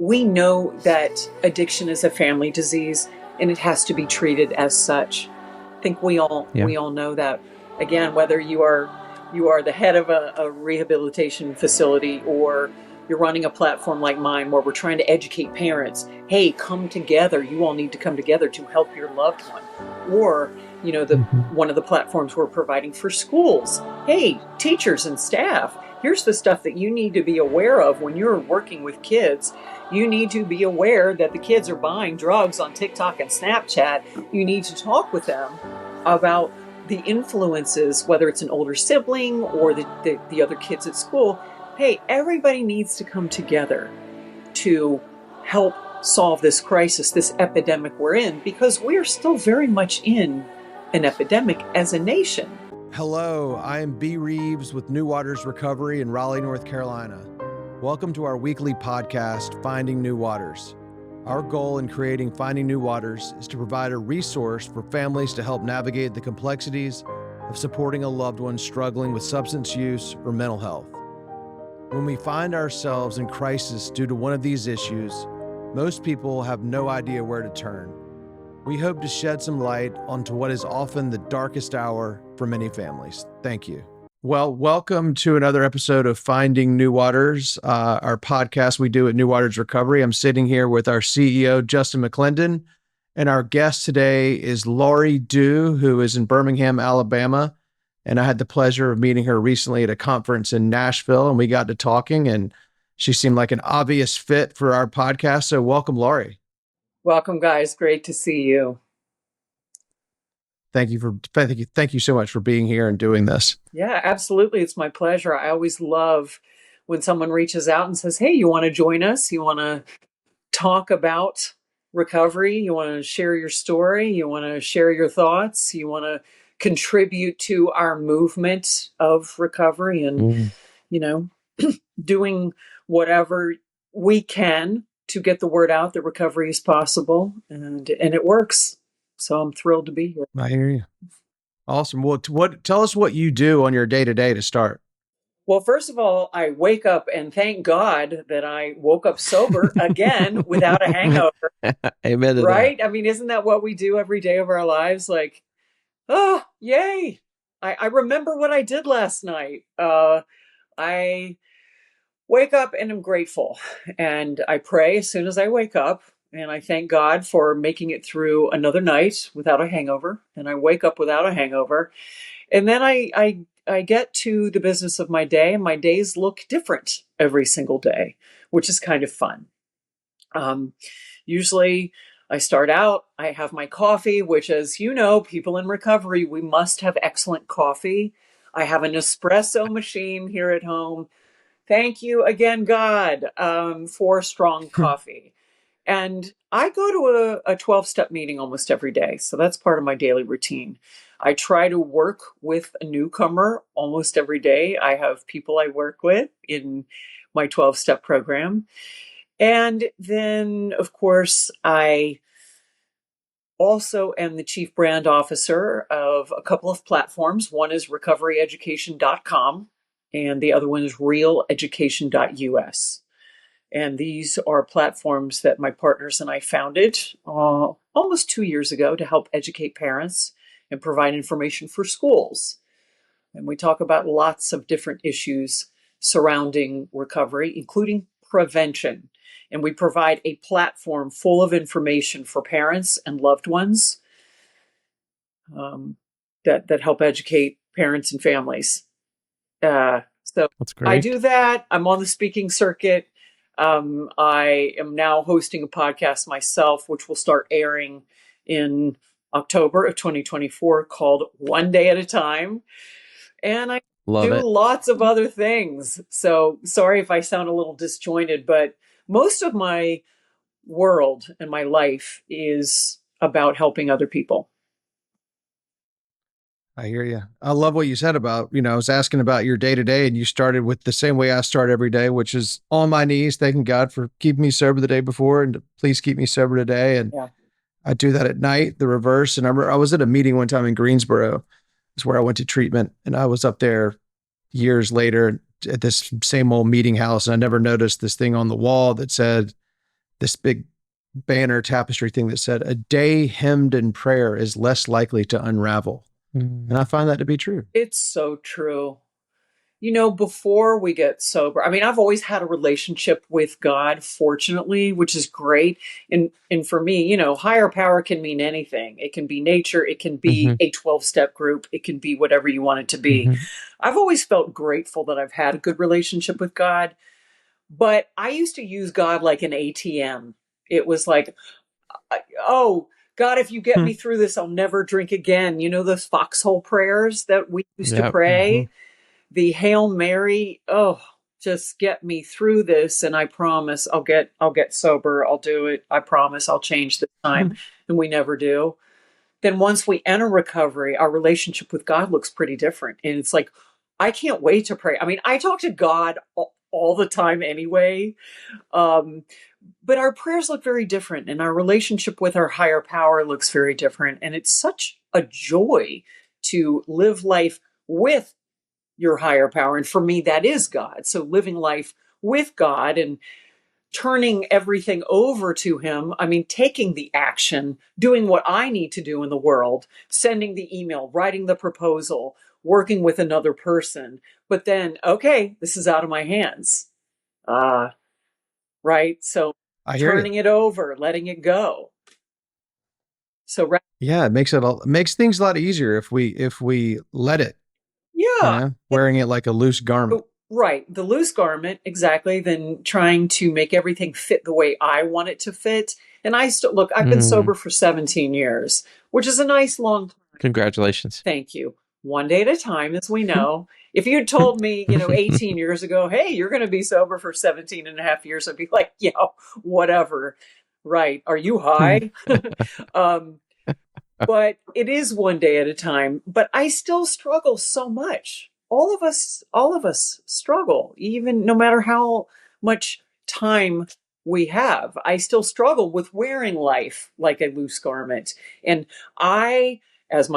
We know that addiction is a family disease and it has to be treated as such. I think we all know that. Again, whether you are the head of a rehabilitation facility, or you're running a platform like mine where we're trying to educate parents, hey, come together. You all need to come together to help your loved one. Or, one of the platforms we're providing for schools. Hey, teachers and staff, here's the stuff that you need to be aware of when you're working with kids. You need to be aware that the kids are buying drugs on TikTok and Snapchat. You need to talk with them about the influences, whether it's an older sibling or the other kids at school. Hey, everybody needs to come together to help solve this crisis, this epidemic we're in, because we're still very much in an epidemic as a nation. Hello, I am B. Reeves with New Waters Recovery in Raleigh, North Carolina. Welcome to our weekly podcast, Finding New Waters. Our goal in creating Finding New Waters is to provide a resource for families to help navigate the complexities of supporting a loved one struggling with substance use or mental health. When we find ourselves in crisis due to one of these issues, most people have no idea where to turn. We hope to shed some light onto what is often the darkest hour for many families. Thank you. Well, welcome to another episode of Finding New Waters, our podcast we do at New Waters Recovery. I'm sitting here with our CEO, Justin McClendon, and our guest today is Laurie Dhue, who is in Birmingham, Alabama. And I had the pleasure of meeting her recently at a conference in Nashville, and we got to talking, and she seemed like an obvious fit for our podcast. So welcome, Laurie. Welcome, guys. Great to see you. Thank you so much for being here and doing this. Yeah, absolutely. It's my pleasure. I always love when someone reaches out and says, hey, you want to join us? You want to talk about recovery? You want to share your story? You want to share your thoughts? You want to contribute to our movement of recovery and, doing whatever we can to get the word out that recovery is possible, and it works. So I'm thrilled to be here. I hear you. Awesome. Well, tell us what you do on your day-to-day to start. Well, first of all, I wake up and thank God that I woke up sober again without a hangover. Amen to right? that. I mean, isn't that what we do every day of our lives? Like, oh, yay. I remember what I did last night. I wake up and I'm grateful, and I pray as soon as I wake up, and I thank God for making it through another night without a hangover, and I wake up without a hangover, and then I get to the business of my day, and my days look different every single day, which is kind of fun. Usually I start out, I have my coffee, which, as you know, people in recovery, we must have excellent coffee. I have an espresso machine here at home. Thank you again, God, for strong coffee. And I go to a 12-step meeting almost every day. So that's part of my daily routine. I try to work with a newcomer almost every day. I have people I work with in my 12-step program. And then, of course, I also am the chief brand officer of a couple of platforms. One is recoveryeducation.com. and the other one is realeducation.us. And these are platforms that my partners and I founded almost 2 years ago to help educate parents and provide information for schools. And we talk about lots of different issues surrounding recovery, including prevention. And we provide a platform full of information for parents and loved ones that help educate parents and families. So That's great. I do that. I'm on the speaking circuit. I am now hosting a podcast myself, which will start airing in October of 2024, called One Day at a Time. And I do lots of other things. So sorry if I sound a little disjointed, but most of my world and my life is about helping other people. I hear you. I love what you said about, I was asking about your day to day, and you started with the same way I start every day, which is on my knees, thanking God for keeping me sober the day before, and please keep me sober today. And I do that at night, the reverse. And I was at a meeting one time in Greensboro. It's where I went to treatment, and I was up there years later at this same old meeting house, and I never noticed this thing on the wall that said, this big banner tapestry thing that said, "A day hemmed in prayer is less likely to unravel." And I find that to be true. It's so true. Before we get sober, I mean, I've always had a relationship with God, fortunately, which is great. And for me, higher power can mean anything. It can be nature, it can be a 12-step group, it can be whatever you want it to be. I've always felt grateful that I've had a good relationship with God, but I used to use God like an ATM. It was like, oh, God, if you get me through this, I'll never drink again. Those foxhole prayers that we used to pray? The Hail Mary, oh, just get me through this, and I promise I'll get sober. I'll do it. I promise I'll change this time. And we never do. Then once we enter recovery, our relationship with God looks pretty different. And it's like, I can't wait to pray. I mean, I talk to God all the time anyway. But our prayers look very different, and our relationship with our higher power looks very different. And it's such a joy to live life with your higher power. And for me, that is God. So living life with God and turning everything over to him. I mean, taking the action, doing what I need to do in the world, sending the email, writing the proposal, working with another person. But then, okay, this is out of my hands. Right? So I hear turning you. it over, letting it go. So Yeah, it makes things a lot easier if we let it. yeah. Wearing it like a loose garment. Right. The loose garment, exactly, than trying to make everything fit the way I want it to fit. And I've been sober for 17 years, which is a nice long time. Congratulations. Thank you. One day at a time, as we know. If you'd told me, 18 years ago, hey, you're going to be sober for 17 and a half years, I'd be like, yeah, whatever. Right. Are you high? But it is one day at a time. But I still struggle so much. All of us struggle, even no matter how much time we have. I still struggle with wearing life like a loose garment. And I, as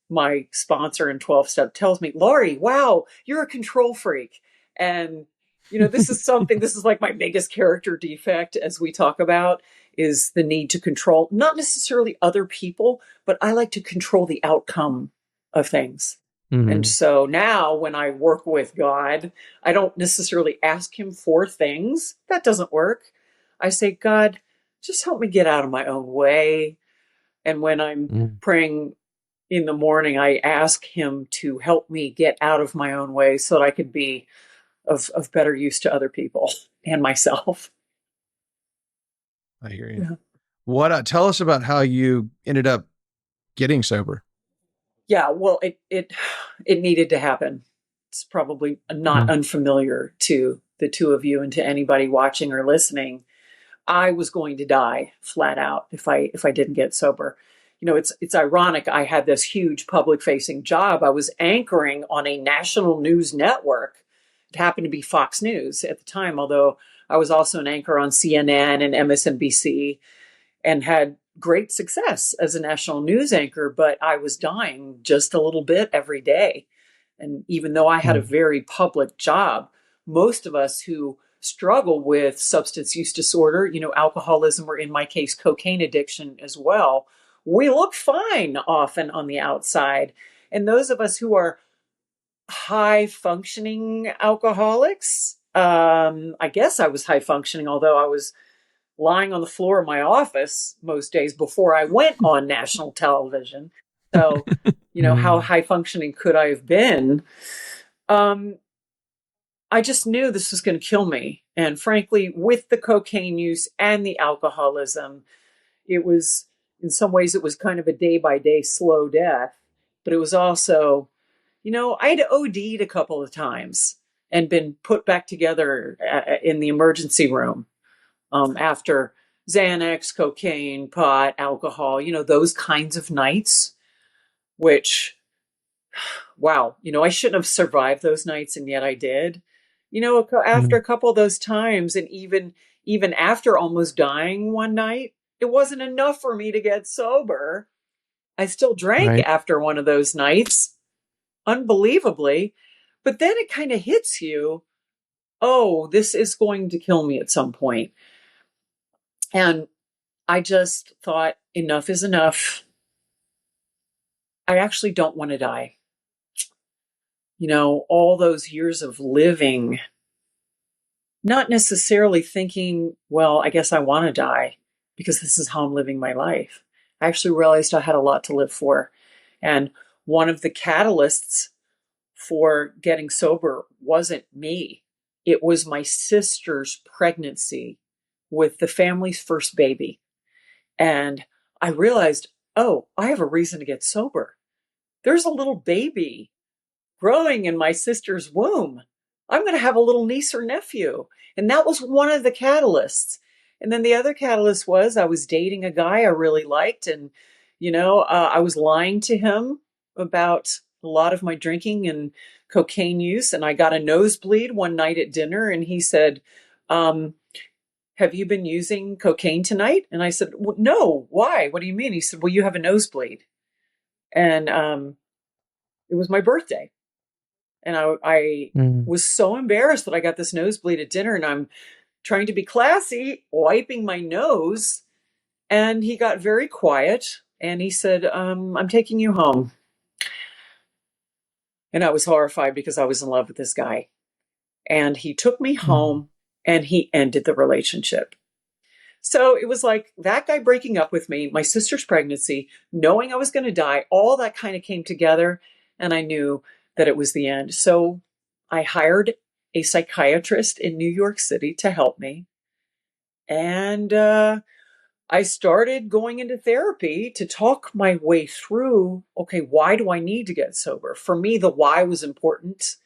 my sponsor in 12 step tells me, Laurie, wow, you're a control freak. And this is like my biggest character defect, as we talk about, is the need to control, not necessarily other people, but I like to control the outcome of things. And so now when I work with God, I don't necessarily ask him for things. That doesn't work. I say, God, just help me get out of my own way. And when I'm praying in the morning, I ask him to help me get out of my own way so that I could be of better use to other people and myself. I hear you. Yeah. Tell us about how you ended up getting sober. Yeah, well, it needed to happen. It's probably not unfamiliar to the two of you and to anybody watching or listening. I was going to die flat out if I didn't get sober. It's ironic. I had this huge public facing job. I was anchoring on a national news network. It happened to be Fox News at the time, although I was also an anchor on CNN and MSNBC and had great success as a national news anchor, but I was dying just a little bit every day. And even though I had a very public job, most of us who struggle with substance use disorder, alcoholism, or in my case, cocaine addiction as well, we look fine often on the outside. And those of us who are high functioning alcoholics, I guess I was high functioning, although I was lying on the floor of my office most days before I went on national television. So, how high functioning could I have been? I just knew this was going to kill me. And frankly, with the cocaine use and the alcoholism, it was, in some ways, it was kind of a day by day slow death. But it was also, I'd OD'd a couple of times and been put back together in the emergency room after Xanax, cocaine, pot, alcohol, those kinds of nights, which, wow, I shouldn't have survived those nights, and yet I did. After a couple of those times, and even after almost dying one night, it wasn't enough for me to get sober. I still drank after one of those nights, unbelievably. But then it kind of hits you, oh, this is going to kill me at some point. And I just thought, enough is enough. I actually don't want to die. All those years of living, not necessarily thinking, well, I guess I want to die because this is how I'm living my life. I actually realized I had a lot to live for. And one of the catalysts for getting sober wasn't me. It was my sister's pregnancy with the family's first baby. And I realized, oh, I have a reason to get sober. There's a little baby growing in my sister's womb. I'm going to have a little niece or nephew. And that was one of the catalysts. And then the other catalyst was I was dating a guy I really liked. And, I was lying to him about a lot of my drinking and cocaine use. And I got a nosebleed one night at dinner. And he said, have you been using cocaine tonight? And I said, well, no, why? What do you mean? He said, well, you have a nosebleed. And it was my birthday. And I was so embarrassed that I got this nosebleed at dinner, and I'm trying to be classy, wiping my nose. And he got very quiet and he said, I'm taking you home. And I was horrified because I was in love with this guy. And he took me home and he ended the relationship. So it was like that guy breaking up with me, my sister's pregnancy, knowing I was going to die, all that kind of came together. And I knew that it was the end. So I hired a psychiatrist in New York City to help me. And I started going into therapy to talk my way through, okay, why do I need to get sober? For me, the why was important.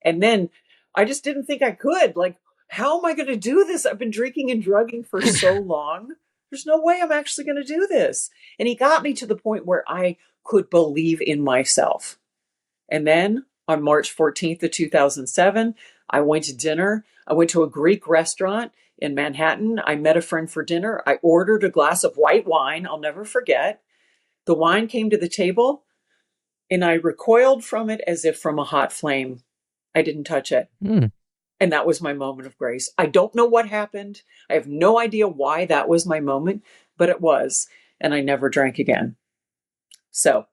And then I just didn't think I could. Like, how am I going to do this? I've been drinking and drugging for so long. There's no way I'm actually going to do this. And he got me to the point where I could believe in myself. And then on March 14th of 2007, I went to dinner. I went to a Greek restaurant in Manhattan. I met a friend for dinner. I ordered a glass of white wine. I'll never forget. The wine came to the table and I recoiled from it as if from a hot flame. I didn't touch it. And that was my moment of grace. I don't know what happened. I have no idea why that was my moment, but it was. And I never drank again. So,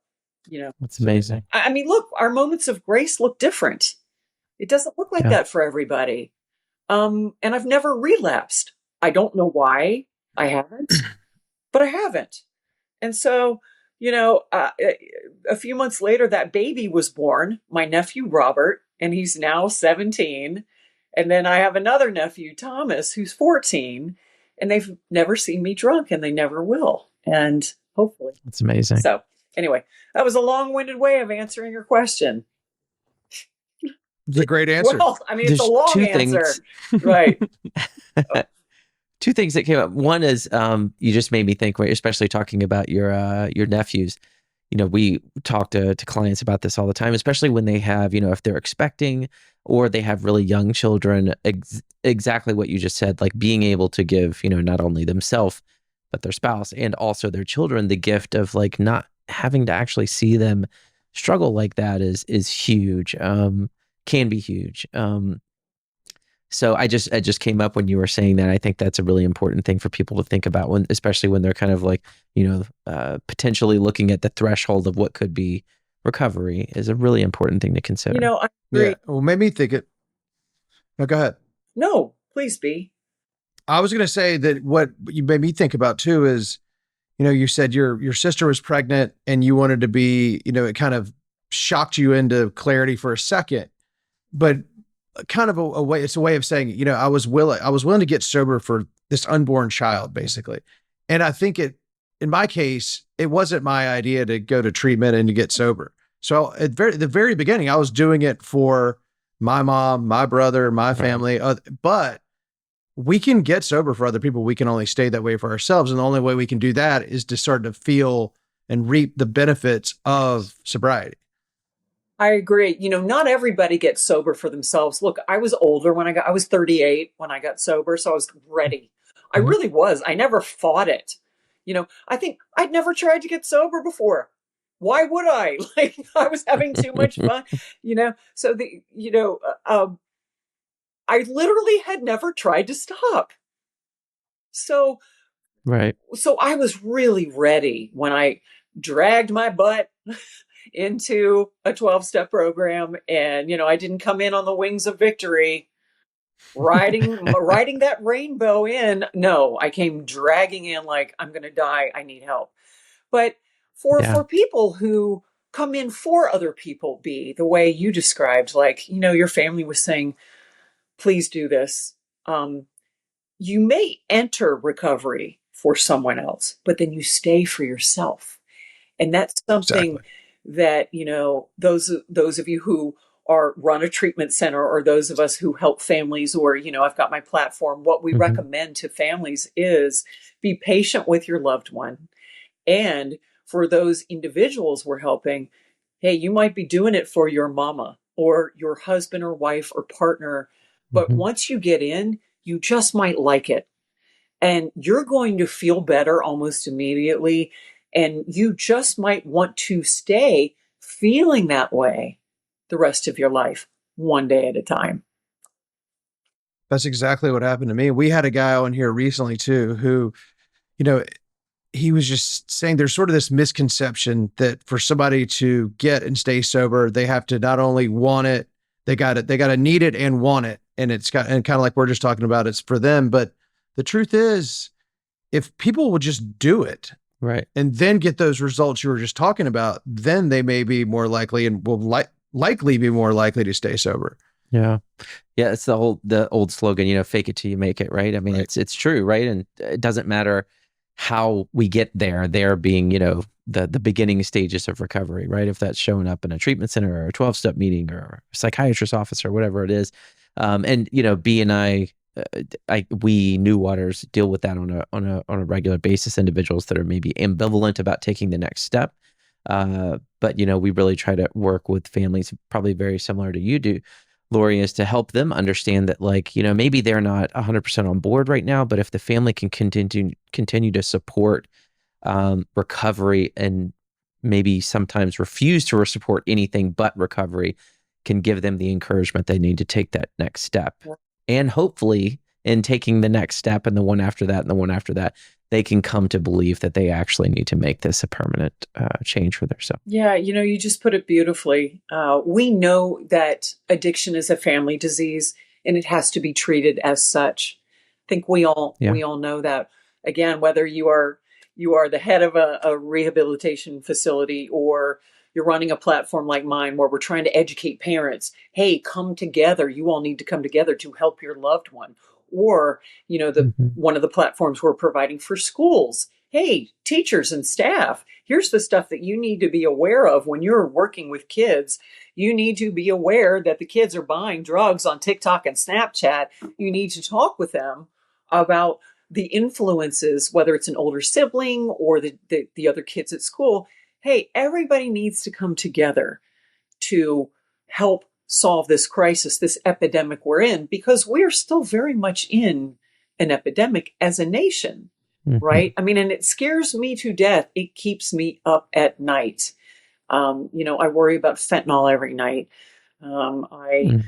That's amazing. I mean, look, our moments of grace look different. It doesn't look like that for everybody. And I've never relapsed. I don't know why I haven't, but I haven't. And so, a few months later, that baby was born, my nephew, Robert, and he's now 17. And then I have another nephew, Thomas, who's 14, and they've never seen me drunk and they never will. And hopefully. That's amazing. So anyway, that was a long-winded way of answering your question. It's a great answer. Well, I mean, it's a long answer. Right. Two things that came up. One is you just made me think, especially talking about your nephews. We talk to clients about this all the time, especially when they have, if they're expecting or they have really young children, exactly what you just said, like being able to give, not only themselves, but their spouse and also their children, the gift of like not having to actually see them struggle like that is huge, can be huge. So I just came up when you were saying that. I think that's a really important thing for people to think about especially when they're kind of like, potentially looking at the threshold of what could be recovery is a really important thing to consider. I agree. Yeah. Well, made me think it. No, go ahead. No, please be. I was going to say that what you made me think about too is, you said your sister was pregnant and you wanted to be, it kind of shocked you into clarity for a second, but kind of a way, it's a way of saying, I was willing to get sober for this unborn child, basically. And I think in my case, it wasn't my idea to go to treatment and to get sober. So at the very beginning, I was doing it for my mom, my brother, my family, but we can get sober for other people. We can only stay that way for ourselves. And the only way we can do that is to start to feel and reap the benefits of sobriety. I agree. Not everybody gets sober for themselves. Look, I was older when I was 38 when I got sober. So I was ready. I really was. I never fought it. I think I'd never tried to get sober before. Why would I? Like, I was having too much fun, so I literally had never tried to stop. So Right. So I was really ready when I dragged my butt into a 12-step program, and I didn't come in on the wings of victory riding that rainbow in. No, I came dragging in like, I'm going to die, I need help. But Yeah. for people who come in for other people, be the way you described, like, your family was saying, please do this. You may enter recovery for someone else, but then you stay for yourself. And that's something Exactly. that, those of you who run a treatment center, or those of us who help families, or, I've got my platform, what we Hmm. recommend to families is be patient with your loved one. And for those individuals we're helping, hey, you might be doing it for your mama or your husband or wife or partner. But Hmm. once you get in, you just might like it. And you're going to feel better almost immediately. And you just might want to stay feeling that way the rest of your life, one day at a time. That's exactly what happened to me. We had a guy on here recently too, who, you know, he was just saying there's sort of this misconception that for somebody to get and stay sober, they have to not only want it, they got to need it and want it. And and kind of like we're just talking about, it's for them. But the truth is, if people would just do it Right. and then get those results you were just talking about, then they may be more likely and will likely be more likely to stay sober. Yeah. Yeah. It's the old slogan, fake it till you make it. Right. I mean, Right. it's true. Right. And it doesn't matter how we get there being, the beginning stages of recovery, right? If that's showing up in a treatment center or a 12-step meeting or a psychiatrist's office or whatever it is. And, B and we New Waters deal with that on a regular basis, individuals that are maybe ambivalent about taking the next step. But, we really try to work with families probably very similar to you do, Laurie, is to help them understand that, like, maybe they're not 100% on board right now, but if the family can continue to support recovery, and maybe sometimes refuse to support anything but recovery, can give them the encouragement they need to take that next step. And hopefully, in taking the next step and the one after that and the one after that, they can come to believe that they actually need to make this a permanent change for themselves. Yeah, you just put it beautifully. We know that addiction is a family disease, and it has to be treated as such. I think we all Yeah. know that. Again, whether you are the head of a rehabilitation facility, or you're running a platform like mine where we're trying to educate parents, hey, come together. You all need to come together to help your loved one. Or, the Mm-hmm. one of the platforms we're providing for schools. Hey, teachers and staff, here's the stuff that you need to be aware of when you're working with kids. You need to be aware that the kids are buying drugs on TikTok and Snapchat. You need to talk with them about the influences, whether it's an older sibling or the other kids at school. Hey, everybody needs to come together to help solve this crisis, this epidemic we're in, because we're still very much in an epidemic as a nation, Mm-hmm. right? I mean, and it scares me to death. It keeps me up at night. I worry about fentanyl every night. I Mm.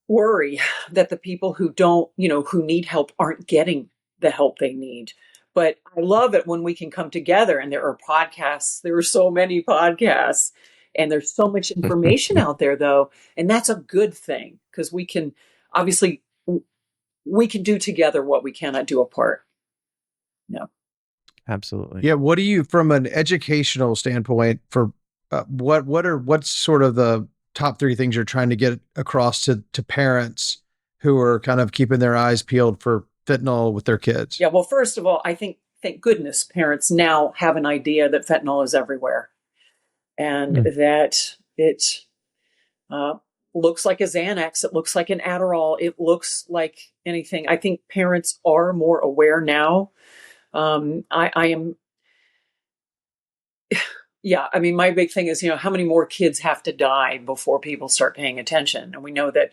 worry that the people who don't, who need help aren't getting the help they need. But I love it when we can come together, and there are podcasts. There are so many podcasts, and there's so much information out there, though. And that's a good thing, because we can obviously we can do together what we cannot do apart. No. Absolutely. Yeah. What do you, from an educational standpoint, for what's sort of the top three things you're trying to get across to parents who are kind of keeping their eyes peeled for fentanyl with their kids? Yeah. Well, first of all, I think, thank goodness, parents now have an idea that fentanyl is everywhere, and Mm. that it uh, looks like a Xanax. It looks like an Adderall. It looks like anything. I think parents are more aware now. I am, yeah. I mean, my big thing is, how many more kids have to die before people start paying attention? And we know that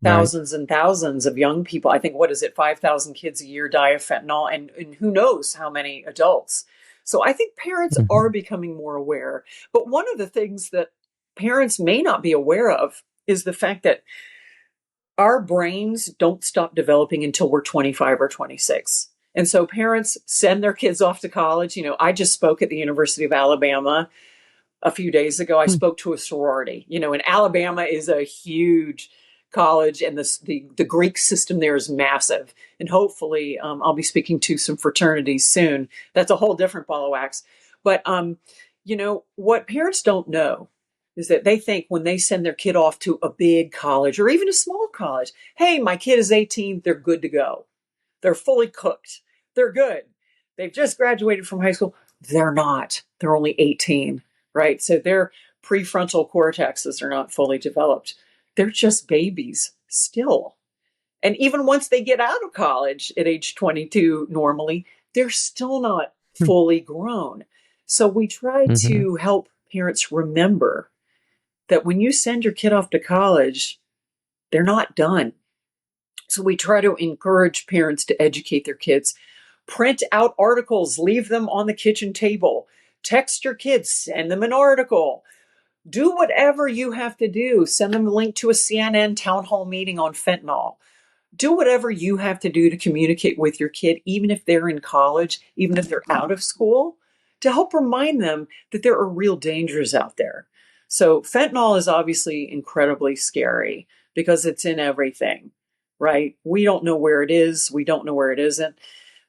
Right. thousands and thousands of young people, I think, what is it, 5,000 kids a year die of fentanyl, and who knows how many adults. So I think parents are Mm-hmm. becoming more aware. But one of the things that parents may not be aware of is the fact that our brains don't stop developing until we're 25 or 26. And so parents send their kids off to college. I just spoke at the University of Alabama a few days ago. I spoke to a sorority. And Alabama is a huge college, and the Greek system there is massive. And hopefully, I'll be speaking to some fraternities soon. That's a whole different ball of wax. But what parents don't know is that they think when they send their kid off to a big college or even a small college, hey, my kid is 18, they're good to go. They're fully cooked. They're good. They've just graduated from high school. They're not. They're only 18, right? So their prefrontal cortexes are not fully developed. They're just babies still. And even once they get out of college at age 22, normally, they're still not fully grown. So we try to help parents remember that when you send your kid off to college, they're not done. So we try to encourage parents to educate their kids. Print out articles, leave them on the kitchen table. Text your kids, send them an article. Do whatever you have to do. Send them a link to a CNN town hall meeting on fentanyl. Do whatever you have to do to communicate with your kid, even if they're in college, even if they're out of school, to help remind them that there are real dangers out there. So fentanyl is obviously incredibly scary because it's in everything, right? We don't know where it is. We don't know where it isn't.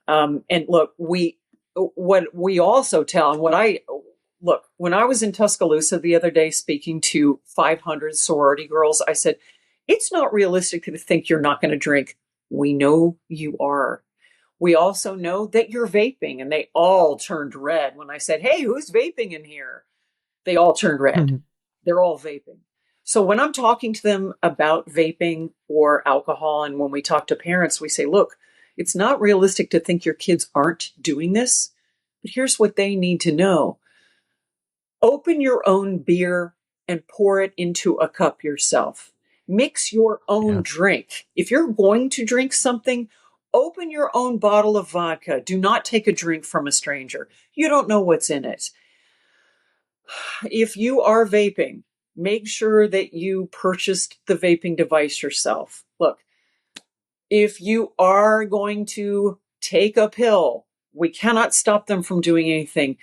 And look, what we also tell, and when I was in Tuscaloosa the other day speaking to 500 sorority girls, I said, it's not realistic to think you're not going to drink. We know you are. We also know that you're vaping, and they all turned red when I said, hey, who's vaping in here? They all turned red. They're all vaping. So when I'm talking to them about vaping or alcohol, and when we talk to parents, we say, look, it's not realistic to think your kids aren't doing this, but here's what they need to know. Open your own beer and pour it into a cup yourself. Mix your own drink. If you're going to drink something, open your own bottle of vodka. Do not take a drink from a stranger. You don't know what's in it. If you are vaping, make sure that you purchased the vaping device yourself. Look, if you are going to take a pill, we cannot stop them from doing anything.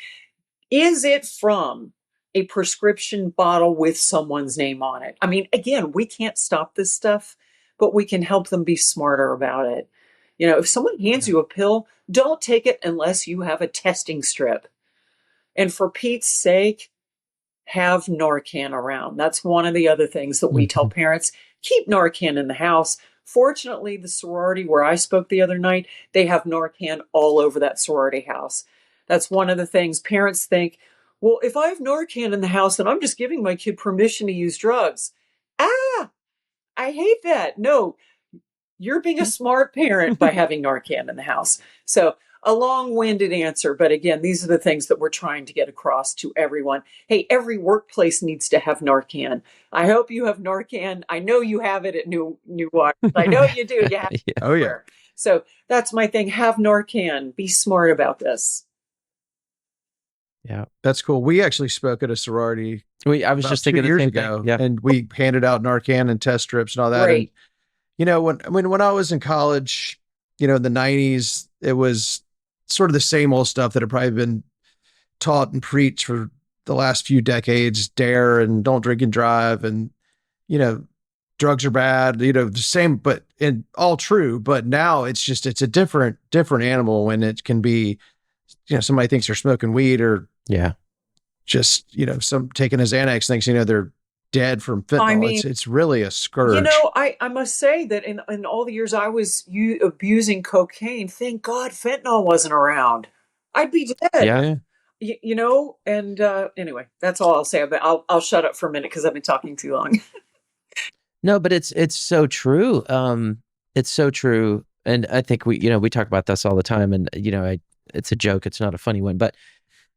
Is it from a prescription bottle with someone's name on it? I mean, again, we can't stop this stuff, but we can help them be smarter about it. If someone hands you a pill, don't take it unless you have a testing strip. And for Pete's sake, have Narcan around. That's one of the other things that we tell parents. Keep Narcan in the house. Fortunately, the sorority where I spoke the other night, they have Narcan all over that sorority house. That's one of the things parents think, well, if I have Narcan in the house, then I'm just giving my kid permission to use drugs. I hate that. No, you're being a smart parent by having Narcan in the house. So a long-winded answer, but again, these are the things that we're trying to get across to everyone. Hey, every workplace needs to have Narcan. I hope you have Narcan. I know you have it at New Waters. I know you do. You have it everywhere. So that's my thing. Have Narcan. Be smart about this. Yeah, that's cool. We actually spoke at a sorority. I was just thinking 2 years ago, and we handed out Narcan and test strips and all that. Right. And, when I was in college, in the 90s, it was sort of the same old stuff that had probably been taught and preached for the last few decades. Dare and don't drink and drive, and drugs are bad. The same, but and all true. But now it's a different animal when it can be. Somebody thinks they're smoking weed or just some taking a Xanax thinks they're dead from fentanyl. I mean, it's really a scourge. I must say that in all the years I was abusing cocaine, thank God fentanyl wasn't around. I'd be dead. And anyway, that's all I'll say. But I'll shut up for a minute because I've been talking too long. No, but it's so true. It's so true, and I think we talk about this all the time, and it's a joke. It's not a funny one, but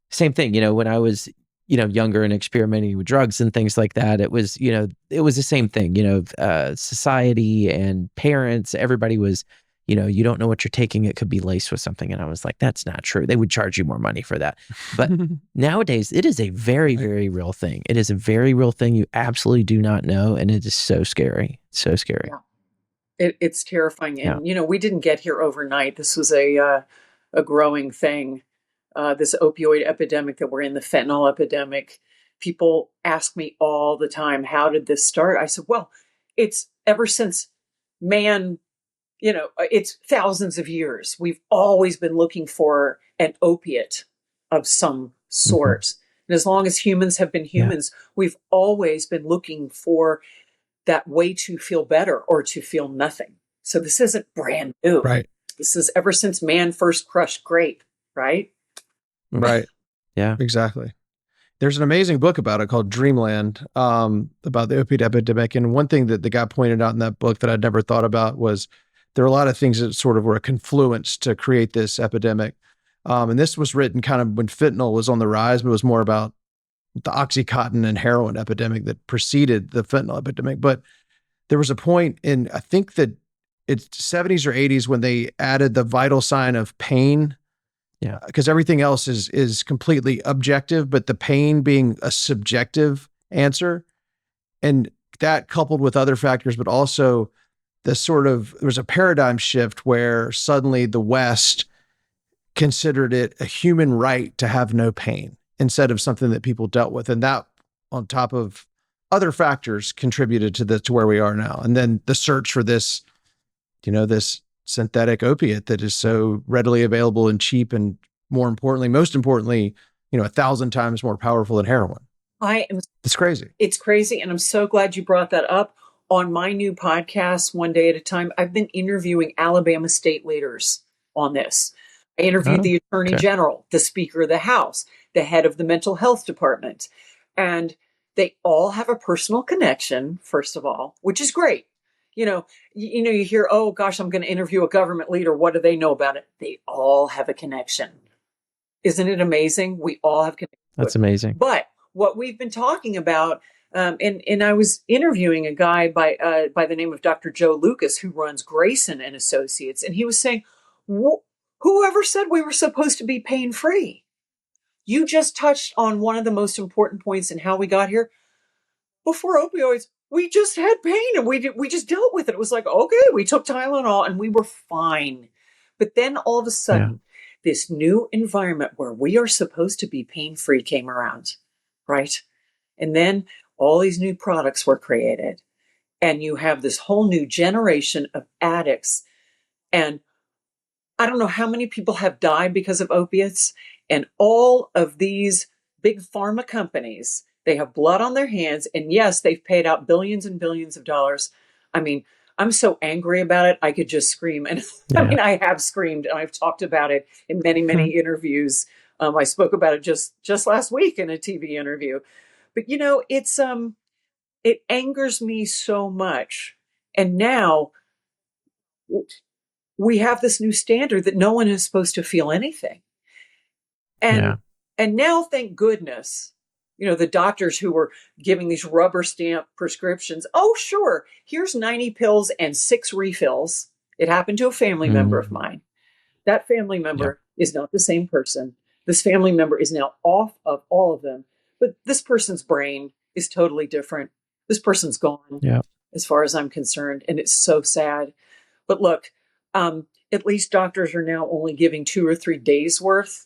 same thing. When I was younger and experimenting with drugs and things like that, it was the same thing. Society and parents, everybody was, you don't know what you're taking. It could be laced with something, and I was like, that's not true. They would charge you more money for that. But nowadays, it is a very, very real thing. It is a very real thing. You absolutely do not know, and it is so scary. So scary. Yeah. It's terrifying. Yeah. And, we didn't get here overnight. This was a growing thing. This opioid epidemic that we're in, the fentanyl epidemic. People ask me all the time, how did this start? I said, well, it's ever since man, it's thousands of years. We've always been looking for an opiate of some sort. And as long as humans have been humans, we've always been looking for that way to feel better or to feel nothing. So this isn't brand new. Right. This is ever since man first crushed grape, right? Right. Yeah. Exactly. There's an amazing book about it called Dreamland, about the opiate epidemic. And one thing that the guy pointed out in that book that I'd never thought about was there are a lot of things that sort of were a confluence to create this epidemic. And this was written kind of when fentanyl was on the rise, but it was more about the Oxycontin and heroin epidemic that preceded the fentanyl epidemic. But there was a point in, I think that it's 70s or 80s when they added the vital sign of pain. Yeah. Because everything else is completely objective, but the pain being a subjective answer. And that coupled with other factors, but also there was a paradigm shift where suddenly the West considered it a human right to have no pain instead of something that people dealt with. And that, on top of other factors, contributed to where we are now. And then the search for this, this synthetic opiate that is so readily available and cheap, and most importantly, 1,000 times more powerful than heroin. It's crazy. It's crazy. And I'm so glad you brought that up. On my new podcast, One Day at a Time, I've been interviewing Alabama state leaders on this. I interviewed the Attorney General, the Speaker of the House, the head of the Mental Health Department. And they all have a personal connection, first of all, which is great. You hear, oh gosh, I'm going to interview a government leader. What do they know about it? They all have a connection. Isn't it amazing? We all have connections. That's amazing. But what we've been talking about, and I was interviewing a guy by the name of Dr. Joe Lucas, who runs Grayson and Associates, and he was saying, whoever said we were supposed to be pain-free? You just touched on one of the most important points in how we got here. Before opioids, we just had pain and we just dealt with it. It was like, okay, we took Tylenol and we were fine. But then all of a sudden, this new environment where we are supposed to be pain-free came around, right? And then all these new products were created. And you have this whole new generation of addicts. And I don't know how many people have died because of opiates. And all of these big pharma companies, they have blood on their hands. And yes, they've paid out billions and billions of dollars. I mean, I'm so angry about it, I could just scream. And I have screamed, and I've talked about it in many, many interviews. I spoke about it just last week in a TV interview. But, it angers me so much. And now we have this new standard that no one is supposed to feel anything. And now, thank goodness, the doctors who were giving these rubber stamp prescriptions. Oh, sure. Here's 90 pills and 6 refills. It happened to a family member of mine. That family member is not the same person. This family member is now off of all of them. But this person's brain is totally different. This person's gone, as far as I'm concerned. And it's so sad. But look, at least doctors are now only giving 2 or 3 days worth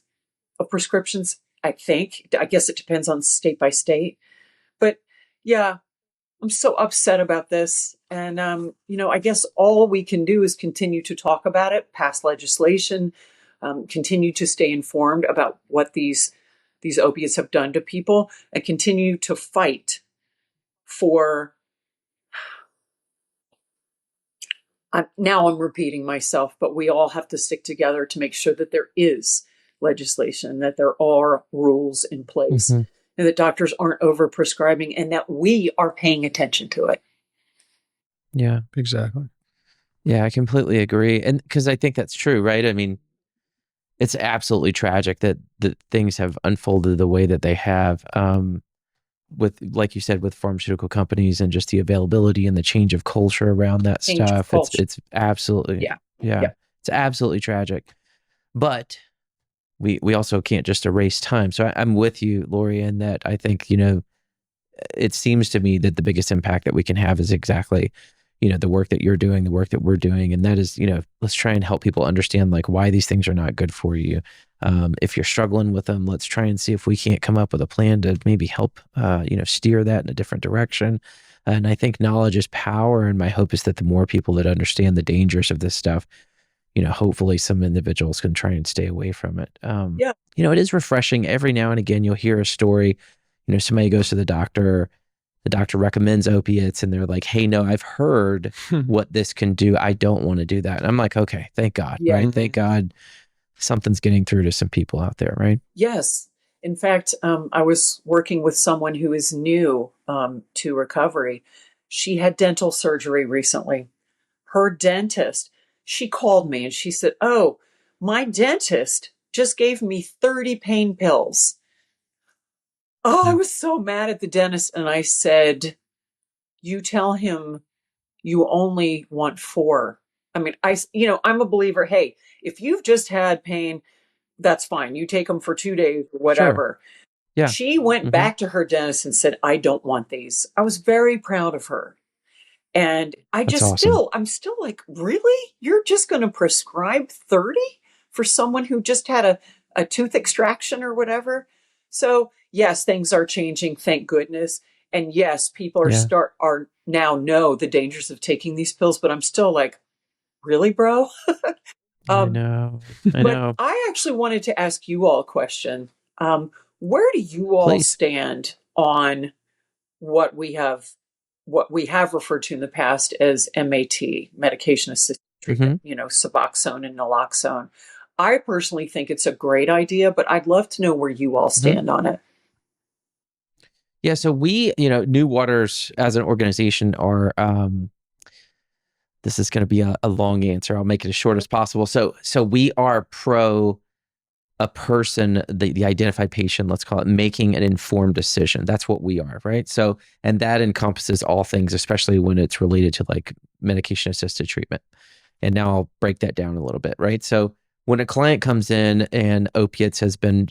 of prescriptions, I think. I guess it depends on state by state. But yeah, I'm so upset about this. And, I guess all we can do is continue to talk about it, pass legislation, continue to stay informed about what these opiates have done to people, and continue to fight for... Now I'm repeating myself, but we all have to stick together to make sure that there is legislation, that there are rules in place, and that doctors aren't over-prescribing, and that we are paying attention to it. Yeah, exactly. Yeah, I completely agree. And because I think that's true, right? I mean, it's absolutely tragic that things have unfolded the way that they have. With, like you said, with pharmaceutical companies and just the availability and the change of culture around that stuff. It's absolutely, it's absolutely tragic. But we also can't just erase time. So I'm with you, Laurie, in that I think, it seems to me that the biggest impact that we can have is exactly, the work that you're doing, the work that we're doing. And that is, let's try and help people understand like why these things are not good for you. If you're struggling with them, let's try and see if we can't come up with a plan to maybe help, steer that in a different direction. And I think knowledge is power. And my hope is that the more people that understand the dangers of this stuff, hopefully some individuals can try and stay away from it. Yeah. It is refreshing. Every now and again, you'll hear a story, somebody goes to the doctor recommends opiates and they're like, hey, no, I've heard what this can do. I don't want to do that. And I'm like, okay, thank God, Yeah. right? Thank God something's getting through to some people out there, right? Yes. In fact, I was working with someone who is new to recovery. She had dental surgery recently. Her dentist, she called me and she said, oh, my dentist just gave me 30 pain pills. Oh, I was so mad at the dentist. And I said, you tell him you only want 4. I mean, I'm a believer. Hey, if you've just had pain, that's fine. You take them for 2 days or whatever. Sure. Yeah. She went back to her dentist and said, I don't want these. I was very proud of her. And That's awesome. I'm still like, really? You're just going to prescribe 30 for someone who just had a tooth extraction or whatever? So yes, things are changing. Thank goodness. And yes, people are now know the dangers of taking these pills, but I'm still like, really, bro? I know. But I actually wanted to ask you all a question. Where do you all Please. stand on what we have referred to in the past as MAT, medication assisted treatment, Suboxone and naloxone? I personally think it's a great idea, but I'd love to know where you all stand on it. Yeah, so we, New Waters as an organization are, this is going to be a long answer. I'll make it as short as possible. So we are pro a person, the identified patient, let's call it, making an informed decision. That's what we are, right? So, and that encompasses all things, especially when it's related to like medication assisted treatment. And now I'll break that down a little bit, right? So when a client comes in and opiates has been,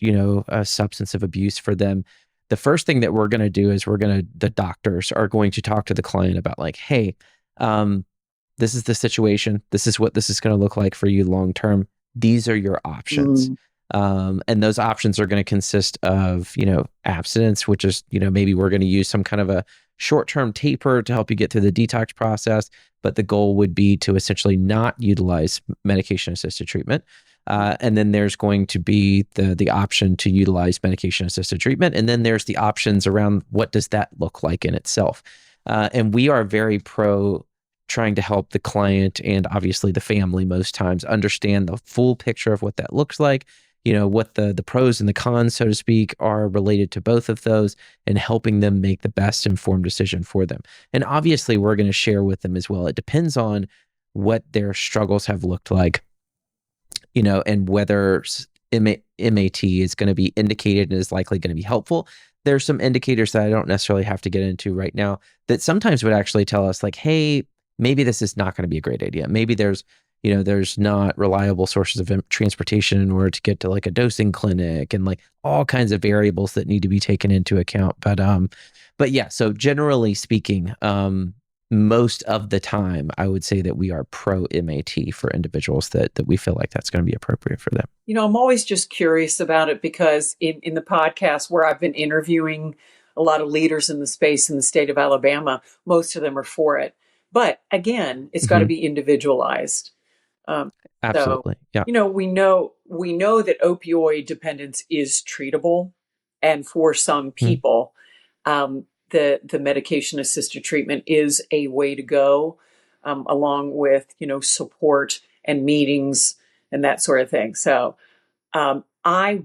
a substance of abuse for them, the first thing that we're going to do is the doctors are going to talk to the client about like, hey, this is the situation. This is what this is going to look like for you long term. These are your options. And those options are going to consist of, abstinence, which is, maybe we're going to use some kind of a short-term taper to help you get through the detox process. But the goal would be to essentially not utilize medication-assisted treatment. And then there's going to be the option to utilize medication-assisted treatment. And then there's the options around what does that look like in itself. And we are very pro trying to help the client and obviously the family most times understand the full picture of what that looks like, what the pros and the cons, so to speak, are related to both of those and helping them make the best informed decision for them. And obviously we're going to share with them as well. It depends on what their struggles have looked like, and whether MAT is going to be indicated and is likely going to be helpful. There's some indicators that I don't necessarily have to get into right now that sometimes would actually tell us like, hey, maybe this is not going to be a great idea. Maybe there's not reliable sources of transportation in order to get to like a dosing clinic and like all kinds of variables that need to be taken into account. But yeah, so generally speaking, most of the time, I would say that we are pro MAT for individuals that we feel like that's going to be appropriate for them. I'm always just curious about it because in the podcast where I've been interviewing a lot of leaders in the space in the state of Alabama, most of them are for it. But again, it's got to be individualized. Absolutely. So, yeah. We know that opioid dependence is treatable. And for some people, the medication assisted treatment is a way to go, along with, support and meetings and that sort of thing. So I've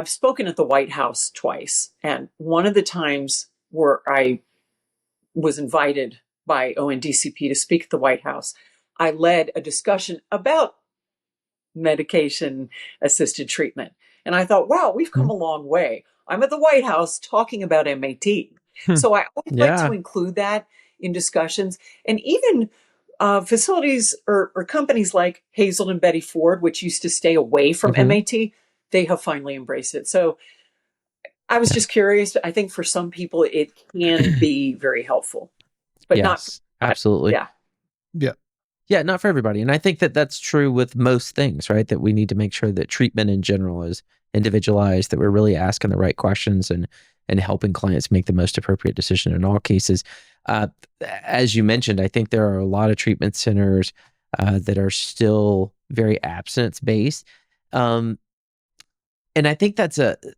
spoken at the White House twice. And one of the times where I was invited by ONDCP to speak at the White House, I led a discussion about medication assisted treatment. And I thought, wow, we've come a long way. I'm at the White House talking about MAT. So I always like to include that in discussions. And even facilities or companies like Hazel and Betty Ford, which used to stay away from MAT, they have finally embraced it. So I was just curious. I think for some people, it can be very helpful, but not. Absolutely. Yeah. Yeah. Yeah, not for everybody. And I think that that's true with most things, right? That we need to make sure that treatment in general is individualized, that we're really asking the right questions and helping clients make the most appropriate decision in all cases. Uh, as you mentioned, I think there are a lot of treatment centers that are still very abstinence based. Um, and I think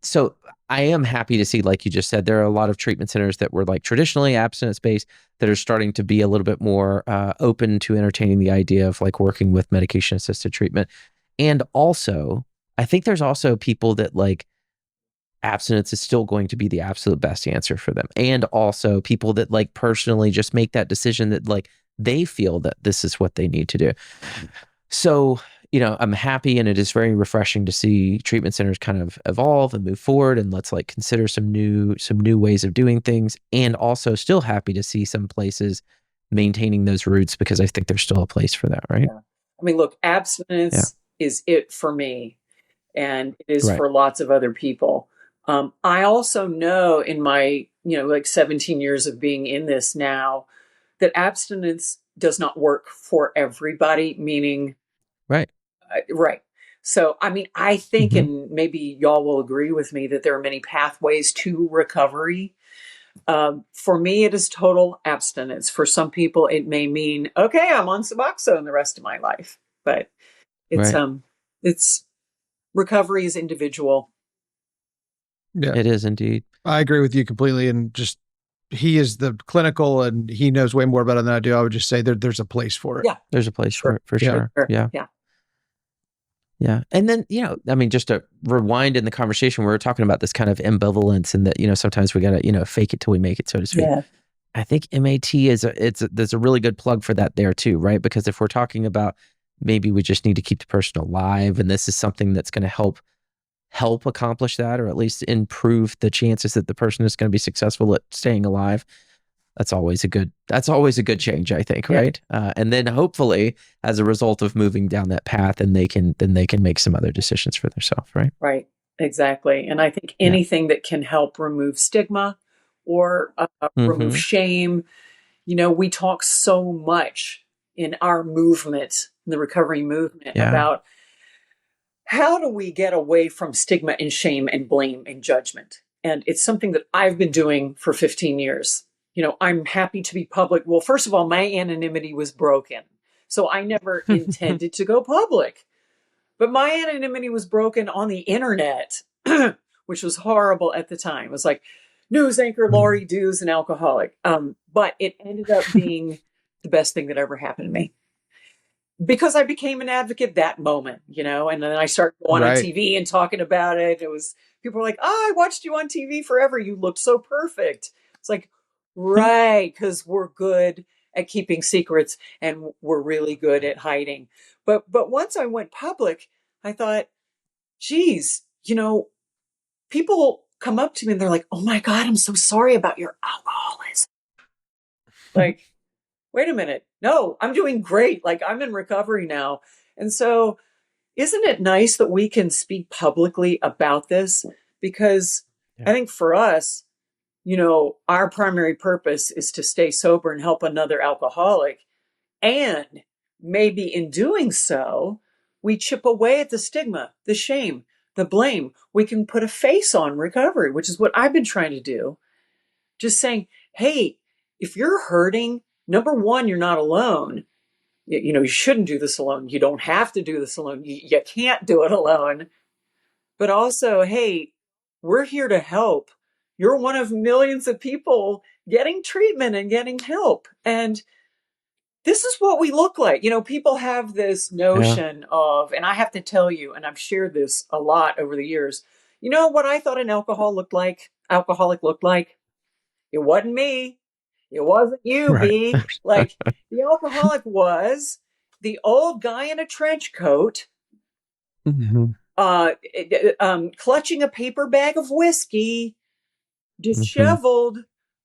so I am happy to see, like you just said, there are a lot of treatment centers that were like traditionally abstinence based that are starting to be a little bit more open to entertaining the idea of like working with medication assisted treatment. And also, I think there's also people that like abstinence is still going to be the absolute best answer for them. And also people that like personally just make that decision that like they feel that this is what they need to do. So, I'm happy, and it is very refreshing to see treatment centers kind of evolve and move forward, and let's like consider some new ways of doing things. And also still happy to see some places maintaining those roots, because I think there's still a place for that, right? Yeah. I mean, look, Yeah. abstinence is it for me, and it is Right. for lots of other people. I also know in my, like 17 years of being in this now, that abstinence does not work for everybody, meaning, Right. right. So, I mean, I think, Mm-hmm. and maybe y'all will agree with me, that there are many pathways to recovery. For me, it is total abstinence. For some people, it may mean, okay, I'm on Suboxone the rest of my life. But it's Right. it's recovery is individual. Yeah. It is indeed. I agree with you completely. And just, he is the clinical and he knows way more about it than I do. I would just say there's a place for it. Yeah, There's a place for sure, it for Yeah. sure. sure. Yeah. Yeah. Yeah. And then, I mean, just to rewind in the conversation, we were talking about this kind of ambivalence, and that, sometimes we got to, fake it till we make it, so to speak. Yeah. I think MAT there's a really good plug for that there too, right? Because if we're talking about maybe we just need to keep the person alive, and this is something that's going to help accomplish that, or at least improve the chances that the person is going to be successful at staying alive. That's always a good change, I think, Yeah. right? And then hopefully, as a result of moving down that path, and they can make some other decisions for themselves, right? Right. Exactly. And I think Yeah. anything that can help remove stigma or remove Mm-hmm. shame. We talk so much in our movement, the recovery movement, Yeah. about how do we get away from stigma and shame and blame and judgment. And it's something that I've been doing for 15 years. I'm happy to be public. Well, first of all, my anonymity was broken. So I never intended to go public. But my anonymity was broken on the internet, which was horrible at the time. It was like, news anchor Laurie Dhue is an alcoholic. But it ended up being the best thing that ever happened to me, because I became an advocate that moment, and then I started going on Right. TV and talking about it. It was, people were like, oh, I watched you on TV forever. You looked so perfect. It's like, right, because we're good at keeping secrets and we're really good at hiding. But once I went public, I thought, geez, people come up to me and they're like, oh my God, I'm so sorry about your alcoholism. Like, wait a minute. No, I'm doing great. Like, I'm in recovery now. And so, isn't it nice that we can speak publicly about this? Because Yeah. I think for us, our primary purpose is to stay sober and help another alcoholic. And maybe in doing so, we chip away at the stigma, the shame, the blame. We can put a face on recovery, which is what I've been trying to do. Just saying, hey, if you're hurting, number one, you're not alone. You shouldn't do this alone. You don't have to do this alone. You can't do it alone. But also, hey, we're here to help. You're one of millions of people getting treatment and getting help. And this is what we look like. People have this notion of, and I have to tell you, and I've shared this a lot over the years. You know what I thought an alcoholic looked like? It wasn't me. It wasn't you, Right. B. Like, the alcoholic was the old guy in a trench coat, Mm-hmm. clutching a paper bag of whiskey, disheveled,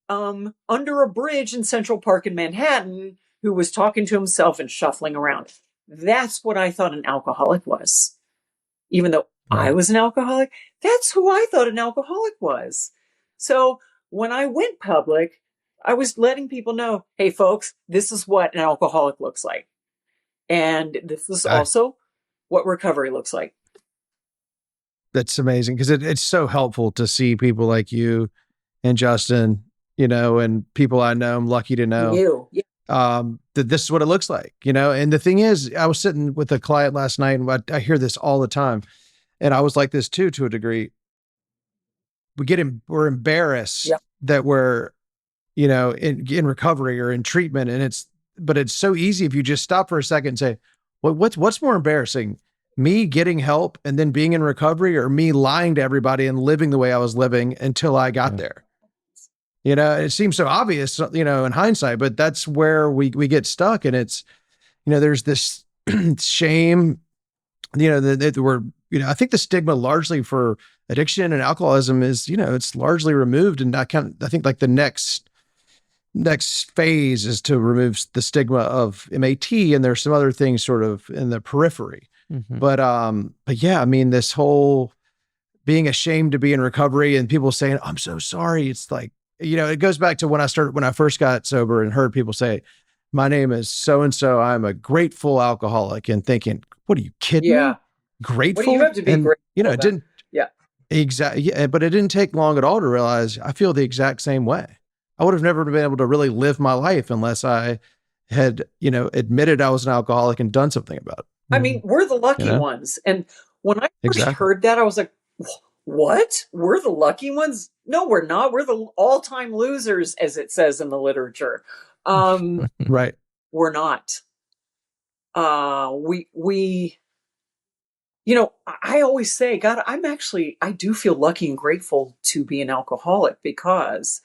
under a bridge in Central Park in Manhattan, who was talking to himself and shuffling around. That's what I thought an alcoholic was. Even though I Right. was an alcoholic, that's who I thought an alcoholic was. So when I went public, I was letting people know, hey, folks, this is what an alcoholic looks like. And this is also what recovery looks like. That's amazing because it's so helpful to see people like you and Justin, and people I know, I'm lucky to know. You. Yeah. That this is what it looks like, and the thing is, I was sitting with a client last night and I hear this all the time. And I was like this too, to a degree. We're embarrassed that we're, in recovery or in treatment. And but it's so easy if you just stop for a second and say, well, what's more embarrassing? Me getting help and then being in recovery, or me lying to everybody and living the way I was living until I got there? It seems so obvious, in hindsight, but that's where we get stuck. And it's, there's this shame, that we're, I think the stigma largely for addiction and alcoholism is, it's largely removed. And I think like the next phase is to remove the stigma of MAT. And there's some other things sort of in the periphery. Mm-hmm. But yeah, I mean, this whole being ashamed to be in recovery and people saying, I'm so sorry. It's like, it goes back to when I first got sober and heard people say, my name is so-and-so, I'm a grateful alcoholic, and thinking, what are you kidding me? Grateful? What do you have to be grateful it didn't. Yeah. Exactly. Yeah, but it didn't take long at all to realize I feel the exact same way. I would have never been able to really live my life unless I had, admitted I was an alcoholic and done something about it. I mean, we're the lucky ones. And when I first heard that, I was like, what? We're the lucky ones? No, we're not. We're the all-time losers, as it says in the literature. Right. We're not. We I always say, God, I do feel lucky and grateful to be an alcoholic, because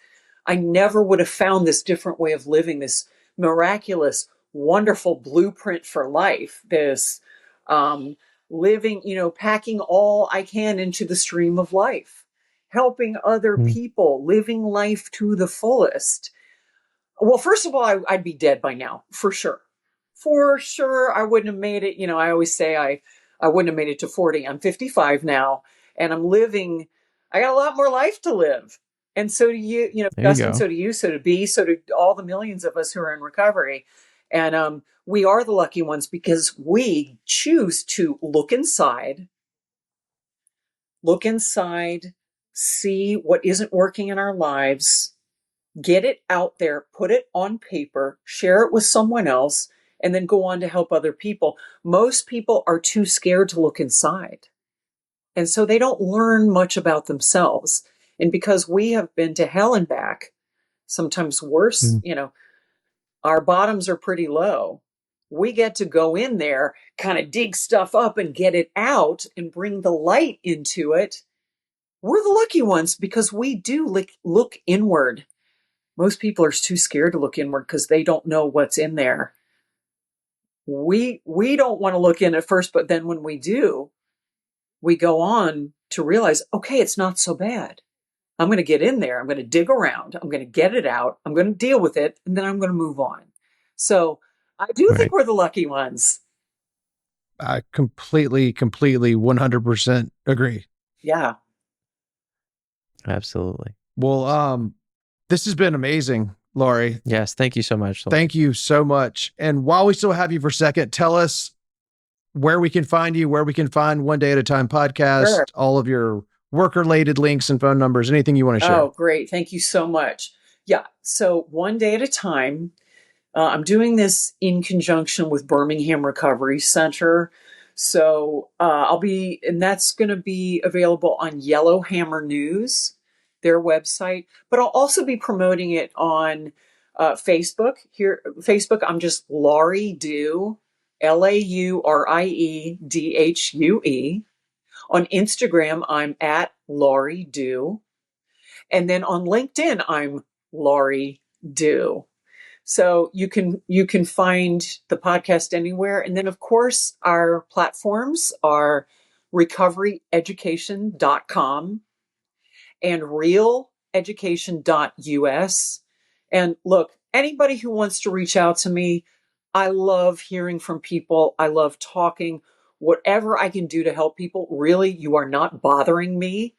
I never would have found this different way of living, this miraculous, wonderful blueprint for life, this living, packing all I can into the stream of life, helping other people, living life to the fullest. Well, first of all, I'd be dead by now, for sure. For sure, I wouldn't have made it. I always say I wouldn't have made it to 40. I'm 55 now, and I got a lot more life to live. And so do you, Justin, so do you, so do B, so do all the millions of us who are in recovery. And we are the lucky ones because we choose to look inside, see what isn't working in our lives, get it out there, put it on paper, share it with someone else, and then go on to help other people. Most people are too scared to look inside. And so they don't learn much about themselves. And because we have been to hell and back, sometimes worse, our bottoms are pretty low. We get to go in there, kind of dig stuff up and get it out and bring the light into it. We're the lucky ones because we do look inward. Most people are too scared to look inward because they don't know what's in there. We don't want to look in at first, but then when we do, we go on to realize, okay, it's not so bad. I'm going to get in there. I'm going to dig around. I'm going to get it out. I'm going to deal with it. And then I'm going to move on. So I do think we're the lucky ones. I completely 100% agree. Yeah. Absolutely. Well, this has been amazing, Laurie. Yes. Thank you so much. Thank you so much. And while we still have you for a second, tell us where we can find you, where we can find One Day at a Time podcast, all of your work-related links and phone numbers, anything you want to share. Oh, great. Thank you so much. Yeah. So One Day at a Time, I'm doing this in conjunction with Birmingham Recovery Center. So and that's going to be available on Yellowhammer News, their website, but I'll also be promoting it on Facebook. Facebook, I'm just Laurie Dhue, LaurieDhue. On Instagram, I'm at Laurie Dhue. And then on LinkedIn, I'm Laurie Dhue. So you can find the podcast anywhere. And then, of course, our platforms are recoveryeducation.com and realeducation.us. And look, anybody who wants to reach out to me, I love hearing from people. I love talking. Whatever I can do to help people, really, you are not bothering me.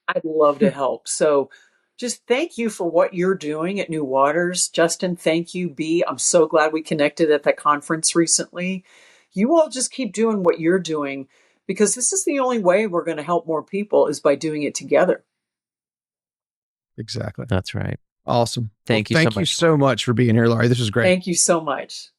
I'd love to help. So just thank you for what you're doing at New Waters. Justin, thank you. B, I'm so glad we connected at that conference recently. You all just keep doing what you're doing, because this is the only way we're going to help more people, is by doing it together. Exactly. That's right. Awesome. Thank you thank so you much. so much for being here, Laurie. This was great. Thank you so much.